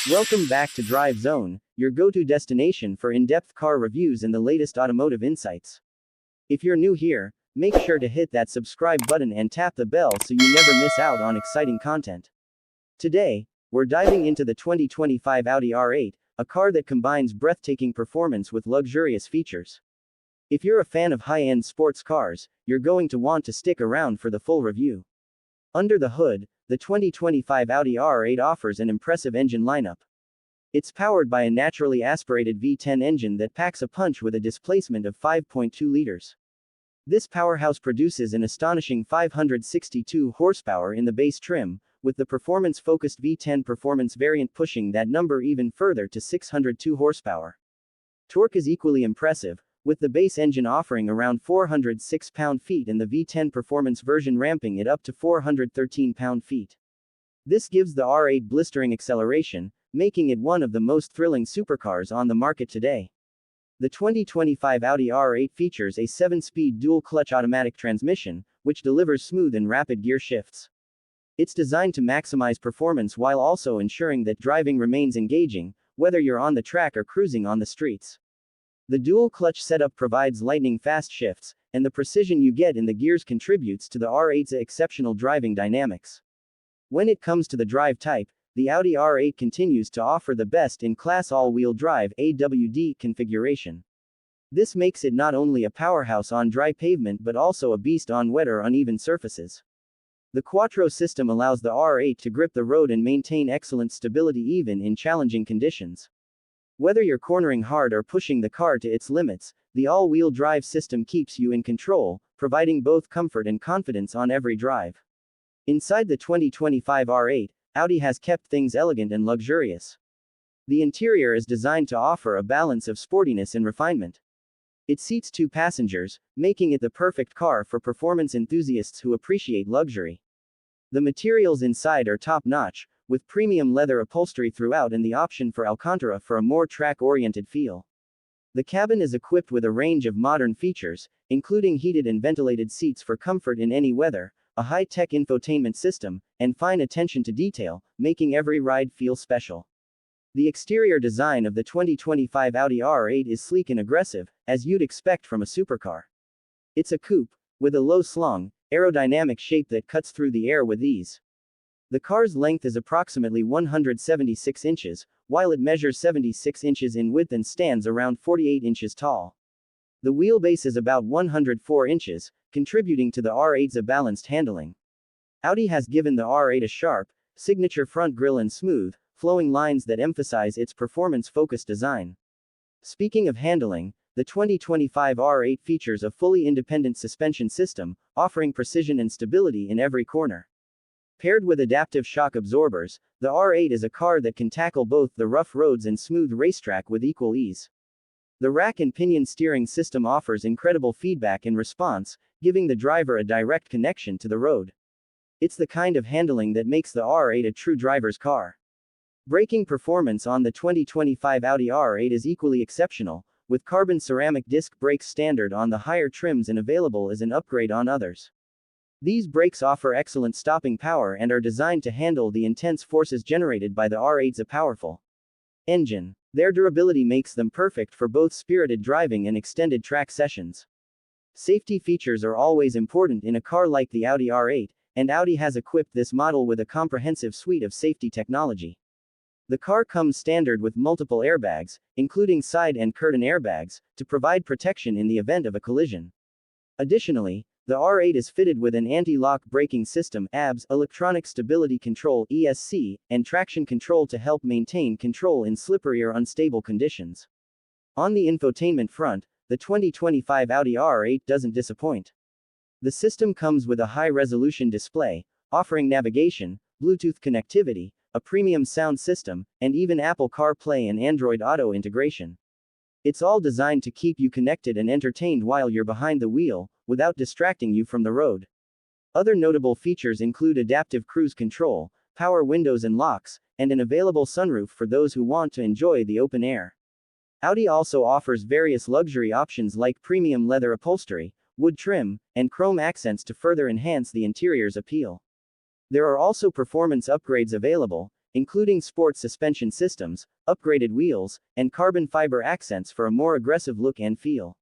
Welcome back to Drive Zone, your go-to destination for in-depth car reviews and the latest automotive insights. If you're new here, make sure to hit that subscribe button and tap the bell so you never miss out on exciting content. Today, we're diving into the 2025 Audi R8, a car that combines breathtaking performance with luxurious features. If you're a fan of high-end sports cars, you're going to want to stick around for the full review. Under the hood, the 2025 Audi R8 offers an impressive engine lineup. It's powered by a naturally aspirated V10 engine that packs a punch with a displacement of 5.2 liters. This powerhouse produces an astonishing 562 horsepower in the base trim, with the performance-focused V10 performance variant pushing that number even further to 602 horsepower. Torque is equally impressive, with the base engine offering around 406 pound-feet and the V10 performance version ramping it up to 413 pound-feet. This gives the R8 blistering acceleration, making it one of the most thrilling supercars on the market today. The 2025 Audi R8 features a 7-speed dual-clutch automatic transmission, which delivers smooth and rapid gear shifts. It's designed to maximize performance while also ensuring that driving remains engaging, whether you're on the track or cruising on the streets. The dual-clutch setup provides lightning-fast shifts, and the precision you get in the gears contributes to the R8's exceptional driving dynamics. When it comes to the drive type, the Audi R8 continues to offer the best-in-class all-wheel drive (AWD) configuration. This makes it not only a powerhouse on dry pavement but also a beast on wet or uneven surfaces. The Quattro system allows the R8 to grip the road and maintain excellent stability even in challenging conditions. Whether you're cornering hard or pushing the car to its limits, the all-wheel drive system keeps you in control, providing both comfort and confidence on every drive. Inside the 2025 R8, Audi has kept things elegant and luxurious. The interior is designed to offer a balance of sportiness and refinement. It seats 2 passengers, making it the perfect car for performance enthusiasts who appreciate luxury. The materials inside are top-notch, with premium leather upholstery throughout and the option for Alcantara for a more track-oriented feel. The cabin is equipped with a range of modern features, including heated and ventilated seats for comfort in any weather, a high-tech infotainment system, and fine attention to detail, making every ride feel special. The exterior design of the 2025 Audi R8 is sleek and aggressive, as you'd expect from a supercar. It's a coupe, with a low-slung, aerodynamic shape that cuts through the air with ease. The car's length is approximately 176 inches, while it measures 76 inches in width and stands around 48 inches tall. The wheelbase is about 104 inches, contributing to the R8's balanced handling. Audi has given the R8 a sharp, signature front grille and smooth, flowing lines that emphasize its performance-focused design. Speaking of handling, the 2025 R8 features a fully independent suspension system, offering precision and stability in every corner. Paired with adaptive shock absorbers, the R8 is a car that can tackle both the rough roads and smooth racetrack with equal ease. The rack and pinion steering system offers incredible feedback and response, giving the driver a direct connection to the road. It's the kind of handling that makes the R8 a true driver's car. Braking performance on the 2025 Audi R8 is equally exceptional, with carbon ceramic disc brakes standard on the higher trims and available as an upgrade on others. These brakes offer excellent stopping power and are designed to handle the intense forces generated by the R8's powerful engine. Their durability makes them perfect for both spirited driving and extended track sessions. Safety features are always important in a car like the Audi R8, and Audi has equipped this model with a comprehensive suite of safety technology. The car comes standard with multiple airbags, including side and curtain airbags, to provide protection in the event of a collision. Additionally, the R8 is fitted with an anti-lock braking system (ABS), electronic stability control (ESC), and traction control to help maintain control in slippery or unstable conditions. On the infotainment front, the 2025 Audi R8 doesn't disappoint. The system comes with a high-resolution display, offering navigation, Bluetooth connectivity, a premium sound system, and even Apple CarPlay and Android Auto integration. It's all designed to keep you connected and entertained while you're behind the wheel, without distracting you from the road. Other notable features include adaptive cruise control, power windows and locks, and an available sunroof for those who want to enjoy the open air. Audi also offers various luxury options like premium leather upholstery, wood trim, and chrome accents to further enhance the interior's appeal. There are also performance upgrades available, including sports suspension systems, upgraded wheels, and carbon fiber accents for a more aggressive look and feel.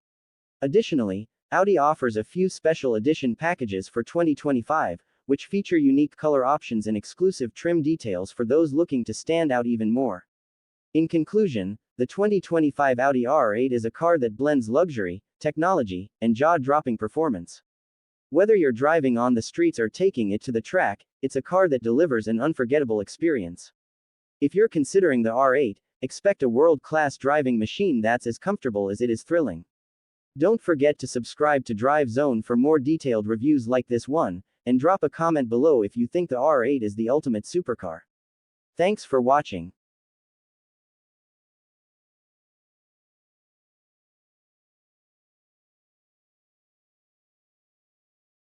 Additionally, Audi offers a few special edition packages for 2025, which feature unique color options and exclusive trim details for those looking to stand out even more. In conclusion, the 2025 Audi R8 is a car that blends luxury, technology, and jaw-dropping performance. Whether you're driving on the streets or taking it to the track, it's a car that delivers an unforgettable experience. If you're considering the R8, expect a world-class driving machine that's as comfortable as it is thrilling. Don't forget to subscribe to Drive Zone for more detailed reviews like this one, and drop a comment below if you think the R8 is the ultimate supercar. Thanks for watching.